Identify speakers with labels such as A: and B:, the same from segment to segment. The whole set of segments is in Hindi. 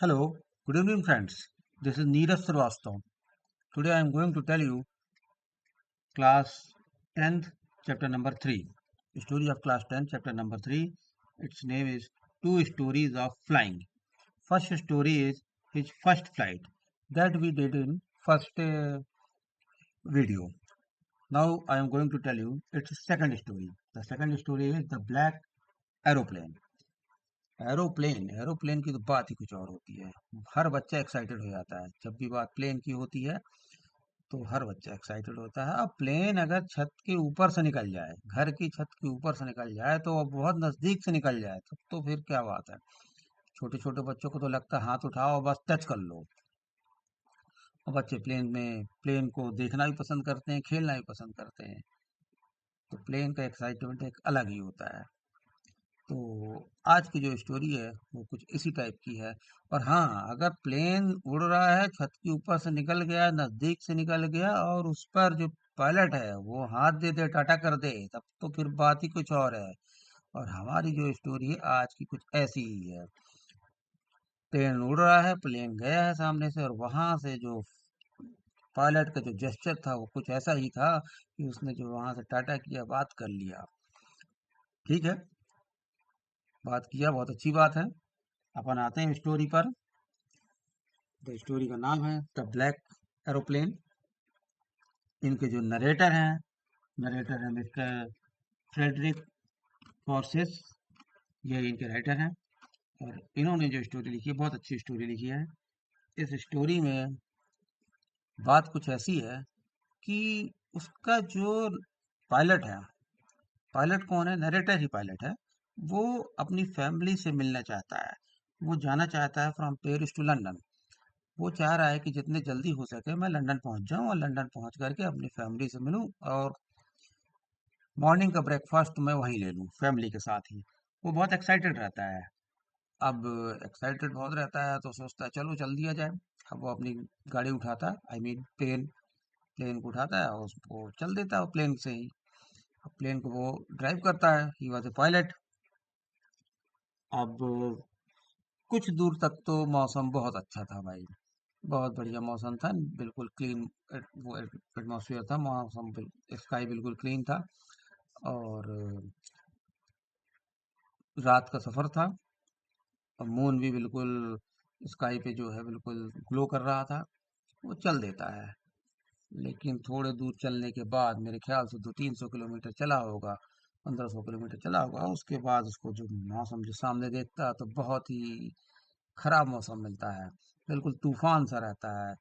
A: Hello, good evening, friends. This is Neeraj Srivastava. Today I am going to tell you class 10th, chapter number 3. Story of class 10th, chapter number 3. Its name is Two Stories of Flying. First story is his first flight that we did in first video. Now I am going to tell you its second story. The second story is The Black Aeroplane. Aeroplane की तो बात ही कुछ और होती है। हर बच्चा एक्साइटेड हो जाता है जब भी बात प्लेन की होती है। तो हर बच्चा एक्साइटेड होता है। अब प्लेन अगर छत के ऊपर से निकल जाए, घर की छत के ऊपर से निकल जाए, तो अब बहुत नजदीक से निकल जाए, तब तो फिर क्या बात है। छोटे छोटे बच्चों को तो लगता है हाथ उठाओ बस टच कर लो। और बच्चे प्लेन को देखना भी पसंद करते हैं, खेलना भी पसंद करते हैं। तो प्लेन का एक्साइटमेंट एक अलग ही होता है। तो आज की जो स्टोरी है वो कुछ इसी टाइप की है। और हाँ, अगर प्लेन उड़ रहा है, छत के ऊपर से निकल गया, नजदीक से निकल गया, और उस पर जो पायलट है वो हाथ दे दे, टाटा कर दे, तब तो फिर बात ही कुछ और है। और हमारी जो स्टोरी है आज की कुछ ऐसी ही है। प्लेन उड़ रहा है, प्लेन गया है सामने से, और वहां से जो पायलट का जो जेस्चर था वो कुछ ऐसा ही था कि उसने जो वहां से टाटा किया, बात कर लिया। ठीक है, बात किया, बहुत अच्छी बात है। अपन आते हैं स्टोरी पर। द स्टोरी का नाम है द ब्लैक एरोप्लेन। इनके जो नरेटर हैं मिस्टर फ्रेडरिक फॉर्सिस। ये इनके राइटर हैं। और इन्होंने जो स्टोरी लिखी है, बहुत अच्छी स्टोरी लिखी है। इस स्टोरी में बात कुछ ऐसी है कि उसका जो पायलट है, पायलट कौन है, नरेटर ही पायलट है। वो अपनी फैमिली से मिलना चाहता है। वो जाना चाहता है फ्रॉम पेरिस टू लंदन। वो चाह रहा है कि जितने जल्दी हो सके मैं लंदन पहुंच जाऊं, और लंदन पहुंच करके अपनी फैमिली से मिलूं, और मॉर्निंग का ब्रेकफास्ट मैं वहीं ले लूं फैमिली के साथ ही। वो बहुत एक्साइटेड रहता है। अब एक्साइटेड बहुत रहता है तो सोचता है चलो चल दिया जाए। अब वो अपनी गाड़ी उठाता है, आई मीन प्लेन। प्लेन को उठाता है और उसको चल देता है प्लेन से ही। अब प्लेन को वो ड्राइव करता है, ही वॉज ए पायलट। अब कुछ दूर तक तो मौसम बहुत अच्छा था भाई। बहुत बढ़िया मौसम था, बिल्कुल क्लीन। वो एटमॉस्फेयर था, मौसम स्काई बिल्कुल क्लीन था। और रात का सफर था। और मून भी बिल्कुल स्काई पे जो है बिल्कुल ग्लो कर रहा था। वो चल देता है। लेकिन थोड़े दूर चलने के बाद, मेरे ख्याल से 200-300 किलोमीटर चला होगा, 1500 किलोमीटर चला होगा, उसके बाद उसको जो मौसम जो सामने देखता है तो बहुत ही खराब मौसम मिलता है। बिल्कुल तूफान सा रहता है।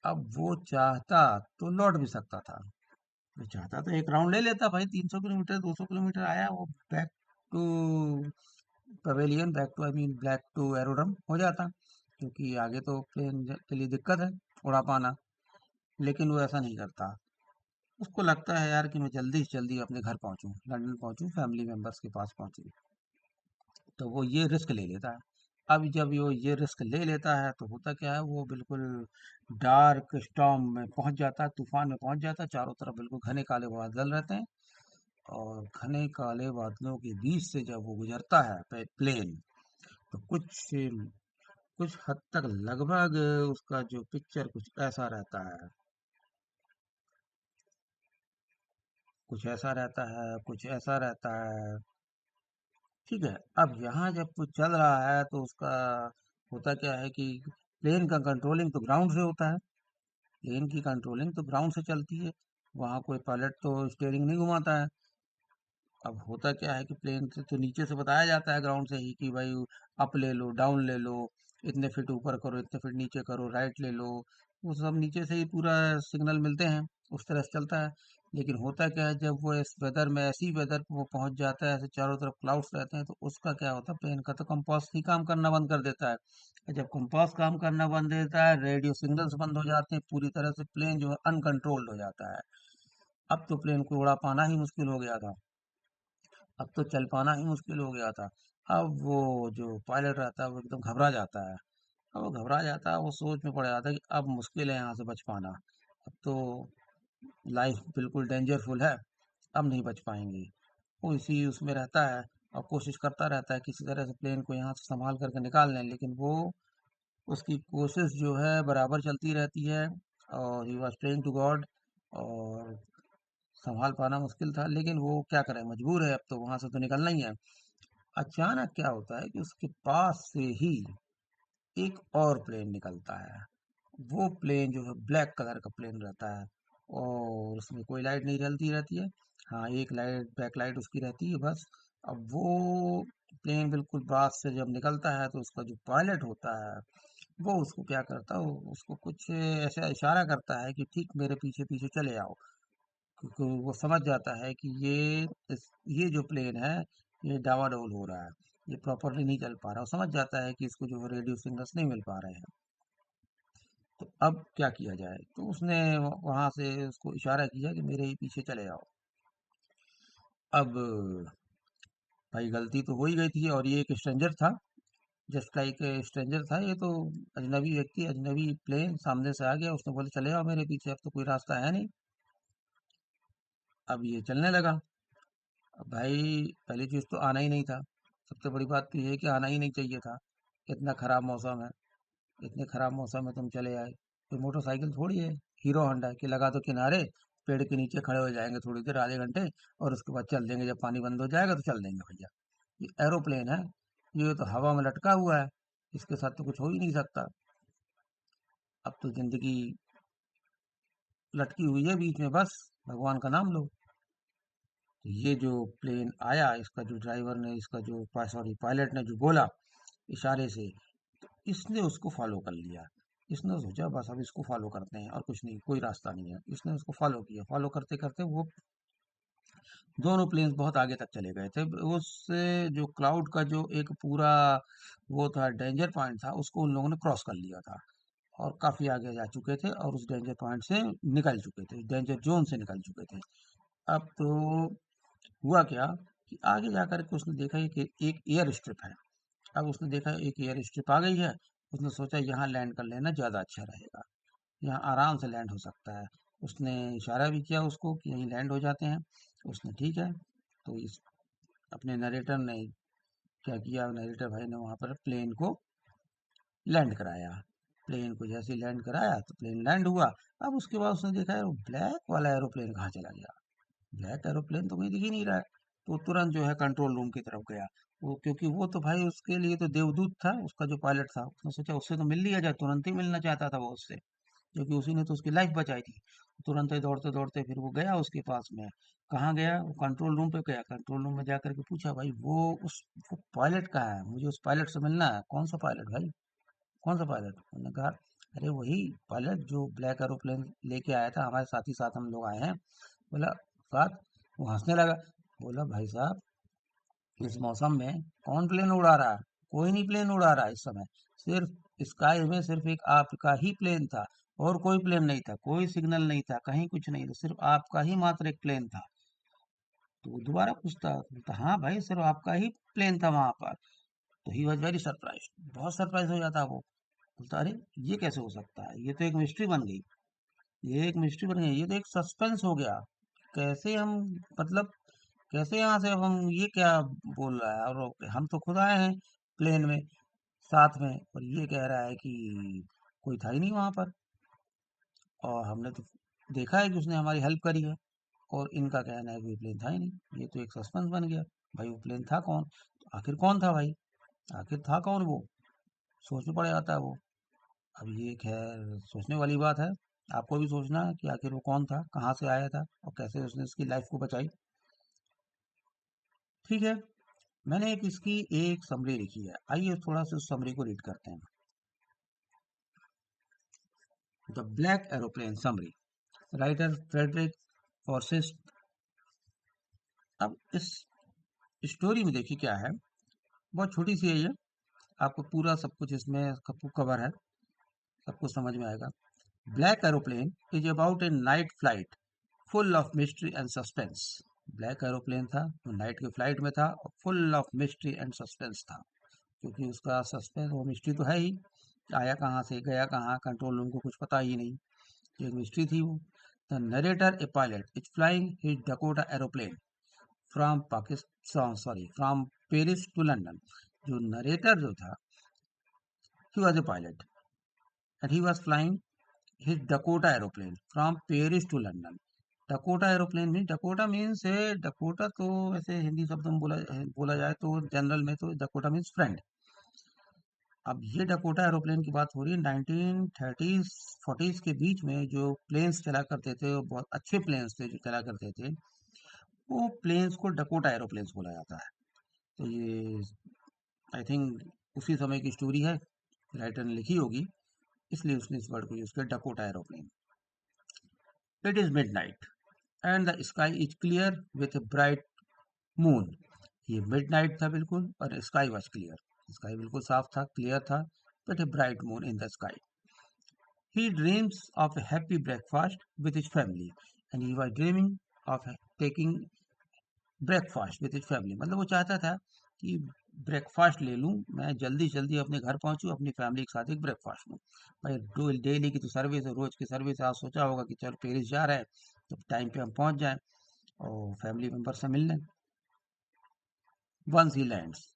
A: अब वो चाहता तो लौट भी सकता था। वो चाहता तो एक राउंड ले लेता भाई, 300 किलोमीटर 200 किलोमीटर आया वो, back to pavilion, back to I mean back to aerodrome हो जाता। क्योंकि आगे तो प्लेन के लिए दिक्कत है उड़ा पाना। लेकिन वो ऐसा नहीं करता। उसको लगता है यार कि मैं जल्दी से जल्दी अपने घर पहुंचूं, लंदन पहुंचूं, फैमिली मेंबर्स के पास पहुंचूं। तो वो ये रिस्क ले लेता है। अब जब वो ये रिस्क ले लेता है तो होता क्या है, वो बिल्कुल डार्क स्टॉर्म में पहुंच जाता है, तूफान में पहुंच जाता है। चारों तरफ बिल्कुल घने काले बादल रहते हैं। और घने काले बादलों के बीच से जब वो गुजरता है प्लेन, तो कुछ हद तक लगभग उसका जो पिक्चर कुछ ऐसा रहता है। कुछ ऐसा रहता है, कुछ ऐसा रहता है। ठीक है। अब यहाँ जब वो चल रहा है तो उसका होता क्या है कि प्लेन का कंट्रोलिंग तो ग्राउंड से होता है। प्लेन की कंट्रोलिंग तो ग्राउंड से चलती है। वहाँ कोई पायलट तो स्टीयरिंग नहीं घुमाता है। अब होता क्या है कि प्लेन से तो नीचे से बताया जाता है ग्राउंड से ही कि भाई अप ले लो, डाउन ले लो, इतने फीट ऊपर करो, इतने फीट नीचे करो, राइट ले लो। वो सब नीचे से ही पूरा सिग्नल मिलते हैं, उस तरह से चलता है। लेकिन होता क्या है, जब वो इस वेदर में, ऐसी वेदर वो पहुंच जाता है, ऐसे चारों तरफ क्लाउड्स रहते हैं, तो उसका क्या होता है, प्लेन का तो कंपास ही काम करना बंद कर देता है। और जब कंपास काम करना बंद देता है, रेडियो सिग्नल्स बंद हो जाते हैं, पूरी तरह से प्लेन जो है अनकंट्रोल्ड हो जाता है। अब तो प्लेन को उड़ा पाना ही मुश्किल हो गया था। अब तो चल पाना ही मुश्किल हो गया था। अब वो जो पायलट रहता है वो एकदम घबरा जाता है। अब वो घबरा जाता है, वो सोच में पड़ जाता है कि अब मुश्किल है यहाँ से बच पाना। अब तो लाइफ बिल्कुल डेंजरफुल है, अब नहीं बच पाएंगे। वो इसी उसमें रहता है और कोशिश करता रहता है किसी तरह से प्लेन को यहाँ से संभाल करके निकाल लें। लेकिन वो उसकी कोशिश जो है बराबर चलती रहती है, और he was praying to God, और संभाल पाना मुश्किल था, लेकिन वो क्या करे, मजबूर है, अब तो वहां से तो निकलना ही है। अचानक क्या होता है कि उसके पास से ही एक और प्लेन निकलता है। वो प्लेन जो है ब्लैक कलर का प्लेन रहता है, और उसमें कोई लाइट नहीं जलती रहती है। हाँ, एक लाइट, बैक लाइट उसकी रहती है बस। अब वो प्लेन बिल्कुल पास से जब निकलता है तो उसका जो पायलट होता है, वो उसको क्या करता है, उसको कुछ ऐसा इशारा करता है कि ठीक मेरे पीछे पीछे चले आओ, क्योंकि वो समझ जाता है कि ये जो प्लेन है, ये डावाडोल हो रहा है, ये प्रॉपरली नहीं चल पा रहा। वो समझ जाता है कि इसको जो है रेडियो सिग्नल्स नहीं मिल पा रहे हैं। तो अब क्या किया जाए, तो उसने वहां से उसको इशारा किया कि मेरे ही पीछे चले आओ। अब भाई गलती तो हो ही गई थी, और ये एक स्ट्रेंजर था, जस्ट लाइक स्ट्रेंजर था ये तो। अजनबी व्यक्ति, अजनबी प्लेन सामने से आ गया, उसने बोले चले आओ मेरे पीछे, अब तो कोई रास्ता है नहीं। अब ये चलने लगा। अब भाई पहली चीज तो आना ही नहीं था। सबसे बड़ी बात तो ये है कि आना ही नहीं चाहिए था। इतना खराब मौसम है, इतने खराब मौसम में तुम चले आए। कोई मोटरसाइकिल थोड़ी है, हीरो होंडा कि लगा दो किनारे, पेड़ के नीचे खड़े हो जाएंगे थोड़ी देर, आधे घंटे, और उसके बाद चल देंगे, जब पानी बंद हो जाएगा तो चल देंगे भैया। ये एरोप्लेन है, ये तो हवा में लटका हुआ है, इसके साथ तो कुछ हो ही नहीं सकता। अब तो जिंदगी लटकी हुई है बीच में, बस भगवान का नाम लो। तो ये जो प्लेन आया, इसका जो ड्राइवर ने, इसका जो सॉरी पायलट ने जो बोला इशारे से, इसने उसको फॉलो कर लिया। इसने सोचा बस अब इसको फॉलो करते हैं, और कुछ नहीं, कोई रास्ता नहीं है। इसने उसको फॉलो किया, फॉलो करते करते वो दोनों प्लेन्स बहुत आगे तक चले गए थे। उस जो क्लाउड का जो एक पूरा वो था, डेंजर पॉइंट था, उसको उन लोगों ने क्रॉस कर लिया था, और काफी आगे जा चुके थे, और उस डेंजर पॉइंट से निकल चुके थे, डेंजर जोन से निकल चुके थे। अब तो हुआ क्या कि आगे जाकर के उसने देखा कि एक एयर स्ट्रिप है। अब उसने देखा एक एयर स्ट्रिप आ गई है। उसने सोचा यहाँ लैंड कर लेना ज़्यादा अच्छा रहेगा, यहाँ आराम से लैंड हो सकता है। उसने इशारा भी किया उसको कि यहीं लैंड हो जाते हैं। उसने ठीक है, तो इस अपने नरेटर ने क्या किया, नरेटर भाई ने वहाँ पर प्लेन को लैंड कराया। प्लेन को जैसे ही लैंड कराया तो प्लेन लैंड हुआ। अब उसके बाद उसने देखा यार वो ब्लैक वाला एरोप्लेन कहाँ चला गया, ब्लैक एरोप्लेन तो कहीं दिख ही नहीं रहा है। तो तुरंत जो है कंट्रोल रूम की तरफ गया। वो क्योंकि वो तो भाई उसके लिए तो देवदूत था, उसका जो पायलट था, उसने सोचा उससे तो मिल लिया जाए, तुरंत ही मिलना चाहता था वो उससे, क्योंकि उसी ने तो उसकी लाइफ बचाई थी। तुरंत ही दौड़ते दौड़ते फिर वो गया उसके पास में। कहाँ गया, वो कंट्रोल रूम पे गया। कंट्रोल रूम में जाकर के पूछा भाई वो पायलट कहाँ है, मुझे उस पायलट से मिलना है। कौन सा पायलट भाई, कौन सा पायलट? उन्होंने कहा अरे वही पायलट जो ब्लैक एरोप्लेन लेके आया था, हमारे साथ ही साथ हम लोग आए हैं। बोला साथ? वो हंसने लगा। बोला भाई साहब, इस मौसम में कौन प्लेन उड़ा रहा है? कोई नहीं प्लेन उड़ा रहा है इस समय। सिर्फ स्काई में सिर्फ एक आपका ही प्लेन था, और कोई प्लेन नहीं था, कोई सिग्नल नहीं था, कहीं कुछ नहीं था, सिर्फ आपका ही मात्र एक प्लेन था। तो वो दोबारा पूछता, बोलता हाँ भाई सिर्फ आपका ही प्लेन था वहां पर। तो ही वॉज वेरी सरप्राइज, बहुत सरप्राइज हो जाता वो। बोलता अरे ये कैसे हो सकता है, ये तो एक मिस्ट्री बन गई, ये एक मिस्ट्री बन गई, ये तो एक सस्पेंस हो गया। कैसे हम, मतलब कैसे यहाँ से अब हम, ये क्या बोल रहा है, और हम तो खुद आए हैं प्लेन में साथ में, और ये कह रहा है कि कोई था ही नहीं वहां पर, और हमने तो देखा है कि उसने हमारी हेल्प करी है, और इनका कहना है कि वो प्लेन था ही नहीं। ये तो एक सस्पेंस बन गया। भाई वो प्लेन था कौन, तो आखिर कौन था भाई, आखिर था कौन वो? सोच में पड़ जाता है वो। अब ये खैर सोचने वाली बात है। आपको भी सोचना है कि आखिर वो कौन था, कहाँ से आया था, और कैसे उसने उसकी लाइफ को बचाई। ठीक है, मैंने एक इसकी एक समरी लिखी है, आइए थोड़ा सा उस समरी को रीड करते हैं। The black aeroplane summary, writer Frederick Forsyth. अब इस स्टोरी में देखिए क्या है, बहुत छोटी सी है ये, आपको पूरा सब कुछ इसमें कवर है, सब कुछ समझ में आएगा। Black aeroplane is about A night flight full of mystery and suspense. Black aeroplane था, वो नाइट की फ्लाइट में था, और full of mystery and suspense था, क्योंकि उसका सस्पेंस, वो मिस्ट्री तो है ही, आया कहाँ से, गया कहाँ, कंट्रोल रूम को कुछ पता ही नहीं, एक मिस्ट्री थी वो। The narrator a pilot is flying his Dakota aeroplane from Pakistan, sorry from Paris to London. जो नरेटर जो था, he was a pilot, and he was flying his Dakota aeroplane from Paris to London. Dakota aeroplane में Dakota means Dakota तो वैसे हिंदी शब्द में बोला जाए तो जनरल में तो Dakota means friend. अब ये डकोटा एरोप्लेन की बात हो रही है 1930s 40s के बीच में जो प्लेन्स चला करते थे वो बहुत अच्छे प्लेन्स थे जो चला करते थे वो प्लेन्स को डकोटा एरोप्लेन्स बोला जाता है। तो ये आई थिंक उसी समय की स्टोरी है, राइटर ने लिखी होगी, इसलिए उसने इस वर्ड को यूज किया Dakota aeroplane. It is midnight and the sky is clear with a bright moon. ये मिडनाइट था बिल्कुल और स्काई वॉज क्लियर, स्काई बिल्कुल साफ था, क्लियर था, but a bright moon in the sky. He dreams of a happy breakfast with his family and he was dreaming of taking breakfast with his family। मतलब वो चाहता था कि ब्रेकफास्ट ले लूं, मैं जल्दी जल्दी अपने घर पहुंचूं, अपनी फैमिली के साथ एक ब्रेकफास्ट लूं। भाई डेली की तो सर्विस है, रोज की सर्विस है, आज सोचा होगा कि चलो पेरिस जा रहे हैं तो टाइम पे हम पहुंच जाएं और फैमिली मेंबर से मिल लें। वंस ही लैंड्स,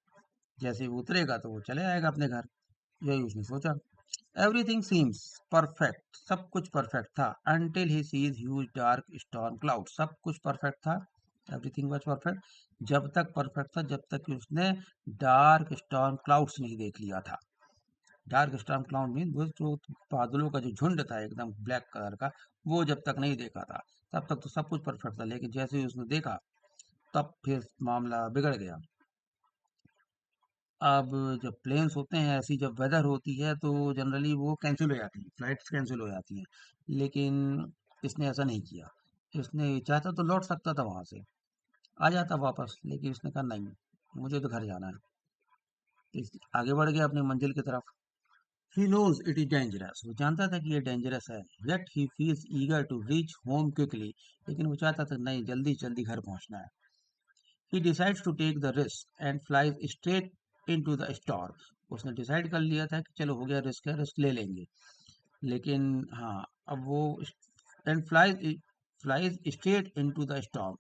A: जैसे वो उतरेगा तो वो चले आएगा अपने घर, यही उसने सोचा। एवरीथिंग सीम्स परफेक्ट, सब कुछ परफेक्ट था until he sees huge dark storm cloud। सब कुछ परफेक्ट था, एवरीथिंग वाज परफेक्ट, जब तक परफेक्ट था जब तक कि उसने डार्क स्टॉर्म क्लाउड्स नहीं देख लिया था। डार्क स्टॉर्म क्लाउड मीन वो जो बादलों का जो झुंड था एकदम ब्लैक कलर का, वो जब तक नहीं देखा था तब तक तो सब कुछ परफेक्ट था, लेकिन जैसे ही उसने देखा तब फिर मामला बिगड़ गया। अब जब प्लेन्स होते हैं ऐसी जब वेदर होती है तो जनरली वो कैंसिल हो जाती है, फ्लाइट्स कैंसिल हो जाती हैं, लेकिन इसने ऐसा नहीं किया। इसने चाहता तो लौट सकता था वहां से, आ जाता वापस, लेकिन उसने कहा नहीं, मुझे तो घर जाना है। आगे बढ़ गया अपनी मंजिल की तरफ। He knows it is dangerous, वो जानता था कि ये डेंजरस है, yet he feels eager to reach home quickly, लेकिन वो चाहता था नहीं, जल्दी जल्दी घर पहुंचना है। He decides to take the risk and flies straight into the storm। उसने डिसाइड कर लिया था कि चलो हो गया, रिस्क है, रिस्क ले लेंगे, लेकिन हाँ, अब वो and flies straight into the storm,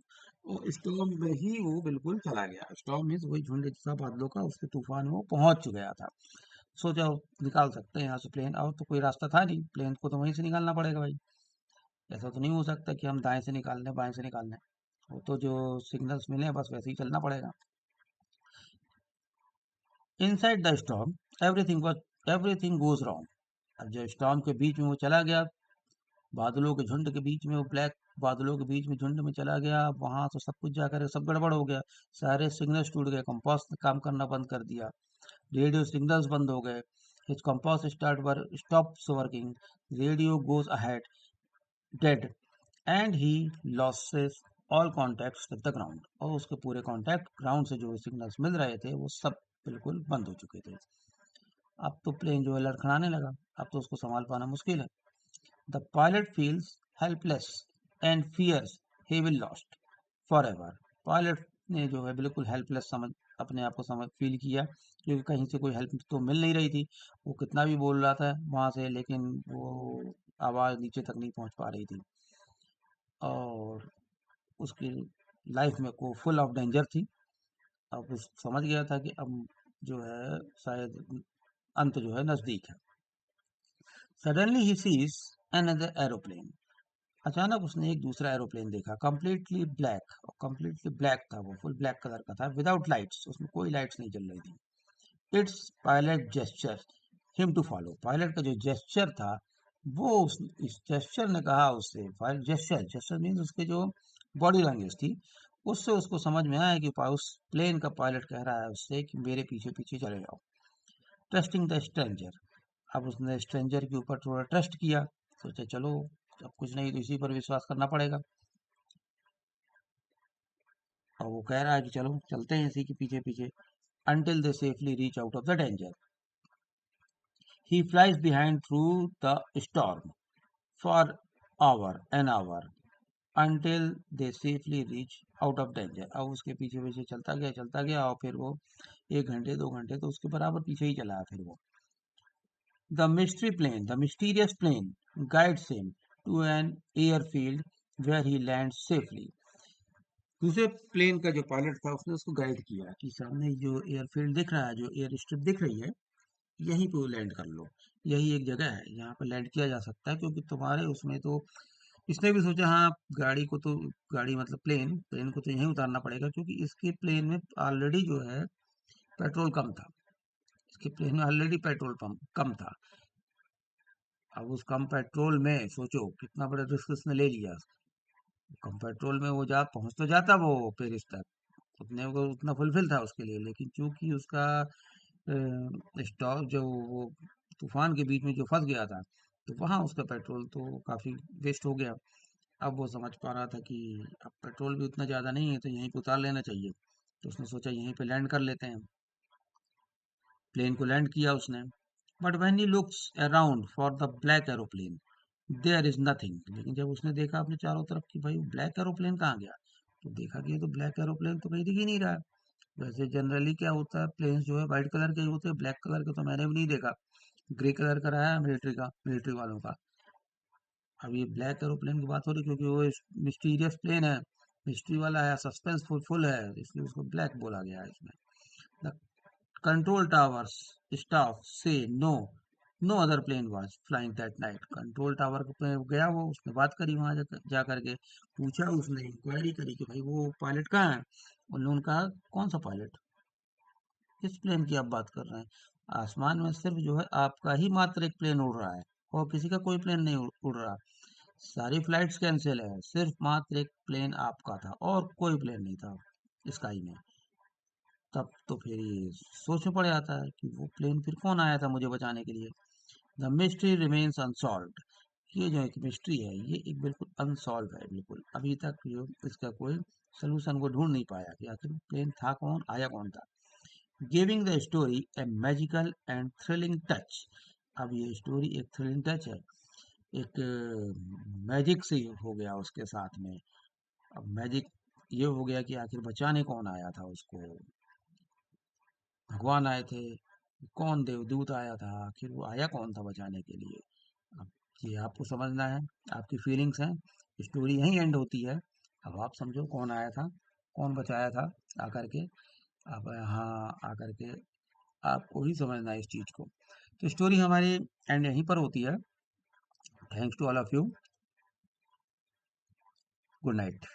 A: वो स्टॉर्म में ही वो बिल्कुल चला गया। स्टॉर्म मीन्स वही झुंड जैसा बादलों का, उसके तूफान में वो पहुंच गया था। सोचा निकाल सकते हैं यहाँ से प्लेन, और तो कोई रास्ता था नहीं, प्लेन को तो वहीं से निकालना पड़ेगा भाई। ऐसा तो नहीं हो सकता कि हम दाएं से निकाल लें बाएं से निकाल लें, वो तो जो सिग्नल्स मिले बस वैसे ही चलना पड़ेगा। Inside the storm everything goes wrong. अब जब स्टॉर्म के बीच में वो चला गया, बादलों के झुंड के बीच में, वो ब्लैक बादलों के बीच में झुंड में चला गया, वहां तो सब कुछ जाकर सब गड़बड़ हो गया। सारे सिग्नल्स टूट गए, कंपास ने काम करना बंद कर दिया, रेडियो सिग्नल्स बंद हो गए, his compass stops working, radio goes ahead dead and he losses all contacts with the ground. और उसके पूरे कॉन्टैक्ट ग्राउंड से जो सिग्नल्स मिल रहे थे वो सब बिल्कुल बंद हो चुके थे। अब तो प्लेन जो है लड़खड़ाने लगा, अब तो उसको संभाल पाना मुश्किल है। The pilot feels helpless and fears he will lost forever. Pilot ने जो है बिल्कुल हेल्पलेस समझ अपने आप को समझ फील किया, क्योंकि कहीं से कोई हेल्प तो मिल नहीं रही थी। वो कितना भी बोल रहा था वहां से, लेकिन वो आवाज नीचे तक नहीं पहुंच पा रही थी, और उसकी लाइफ में को फुल ऑफ डेंजर थी। अब वो समझ गया था कि अब जो है शायद अंत जो है नजदीक है। Suddenly he sees another aeroplane. अचानक उसने एक दूसरा एरोप्लेन देखा, कंप्लीटली ब्लैक, और कंप्लीटली ब्लैक था, वो फुल ब्लैक कलर का था, विदाउट लाइट्स, उसमें कोई लाइट्स नहीं जल रही थी। It's pilot gesture him to follow. Pilot का जो जेस्चर था वो इस जेस्चर ने कहा उससे, पायलट जेस्चर, जेस्चर मीन्स उसके जो बॉडी लैंग्वेज थी, उससे उसको समझ में आया कि उस प्लेन का पायलट कह रहा है उससे कि मेरे पीछे पीछे चले जाओ। ट्रस्टिंग द स्ट्रेंजर, अब उसने स्ट्रेंजर के ऊपर थोड़ा ट्रस्ट किया, सोचा चलो अब कुछ नहीं तो इसी पर विश्वास करना पड़ेगा। और वो कह रहा है कि चलो चलते हैं इसी के पीछे पीछे, until they safely reach out of the danger। He flies behind through the storm for hour and hour until they safely reach out of danger। अब उसके पीछे पीछे चलता गया और फिर वो 1 घंटे 2 घंटे तो उसके बराबर पीछे ही चला फिर वो। The mysterious plane guides him to an airfield where he lands safely। दूसरे प्लेन का जो पायलट था उसने उसको गाइड किया कि सामने जो एयरफील्ड दिख रहा है, जो एयर स्ट्रिप दिख रही है, यहीं पे लैंड कर लो। यही एक जगह है यहाँ पे लैंड किया जा सकता है, क्योंकि तुम्हारे उसमें तो इसने भी सोचा हाँ गाड़ी को तो, गाड़ी मतलब प्लेन प्लेन को तो यहीं उतारना पड़ेगा, क्योंकि इसके प्लेन में ऑलरेडी जो है पेट्रोल कम था। इसके प्लेन में ऑलरेडी पेट्रोल पंप कम था। अब उस कम पेट्रोल में सोचो कितना बड़ा रिस्क उसने ले लिया। कम पेट्रोल में वो जा पहुंच तो जाता वो पेरिस तक, उतने को उतना फुलफिल था उसके लिए, लेकिन चूंकि उसका स्टॉक जो वो तूफान के बीच में जो फंस गया था, तो वहां उसका पेट्रोल तो काफी वेस्ट हो गया। अब वो समझ पा रहा था कि अब पेट्रोल भी उतना ज्यादा नहीं है, तो यहीं पे उतार लेना चाहिए। तो उसने सोचा यहीं पे लैंड कर लेते हैं। प्लेन को लैंड किया उसने। But when he looks around for the black aeroplane, there is nothing. लेकिन जब उसने देखा अपने चारों तरफ कि भाई ब्लैक एरोप्लेन कहाँ गया, तो देखा कि ये तो ब्लैक एरोप्लेन तो कहीं दिख ही नहीं रहा है। वैसे जनरली क्या होता है, प्लेन्स जो है व्हाइट कलर के ही होते हैं, ब्लैक कलर के तो मैंने भी नहीं देखा। ग्रे कलर का रहा है मिलिट्री का, मिलिट्री वालों का। अब ये ब्लैक एरोप्लेन की बात हो रही, क्योंकि वो मिस्टीरियस प्लेन है, मिस्ट्री वाला है, सस्पेंस फुल है, इसलिए उसको ब्लैक बोला गया है इसमें। द कंट्रोल टावर्स स्टाफ से no, no other plane was flying that night. Control tower पे गया वो, उसने बात करी वहां जा करके, पूछा उसने, इंक्वायरी करी कि भाई वो पायलट कहाँ है। उन्होंने कहा कौन सा पायलट, किस प्लेन की आप बात कर रहे हैं? आसमान में सिर्फ जो है आपका ही मात्र एक प्लेन उड़ रहा है, और किसी का कोई प्लेन नहीं उड़ रहा। सारी फ्लाइट्स कैंसिल है, सिर्फ मात्र एक प्लेन आपका था और कोई प्लेन नहीं था स्काई में। तब तो फिर ये सोच में पड़ जाता है कि वो प्लेन फिर कौन आया था मुझे बचाने के लिए। The mystery remains unsolved. ये जो एक मिस्ट्री है, ये एक बिल्कुल अनसॉल्व है, बिल्कुल अभी तक ये इसका कोई सोल्यूशन को ढूंढ नहीं पाया कि आखिर प्लेन था कौन, आया कौन था। Giving the story A magical and thrilling touch. अब ये स्टोरी एक थ्रिलिंग टच है, एक मैजिक से हो गया उसके साथ में। अब मैजिक ये हो गया कि आखिर बचाने कौन आया था उसको। भगवान आए थे, कौन देवदूत आया था, आखिर वो आया कौन था बचाने के लिए। अब ये आपको समझना है, आपकी फीलिंग्स हैं। स्टोरी यहीं एंड होती है। अब आप समझो कौन आया था, कौन बचाया था आकर के। अब यहाँ आकर के आपको ही समझना है इस चीज को। तो स्टोरी हमारी एंड यहीं पर होती है। Thanks to all of you. Good night.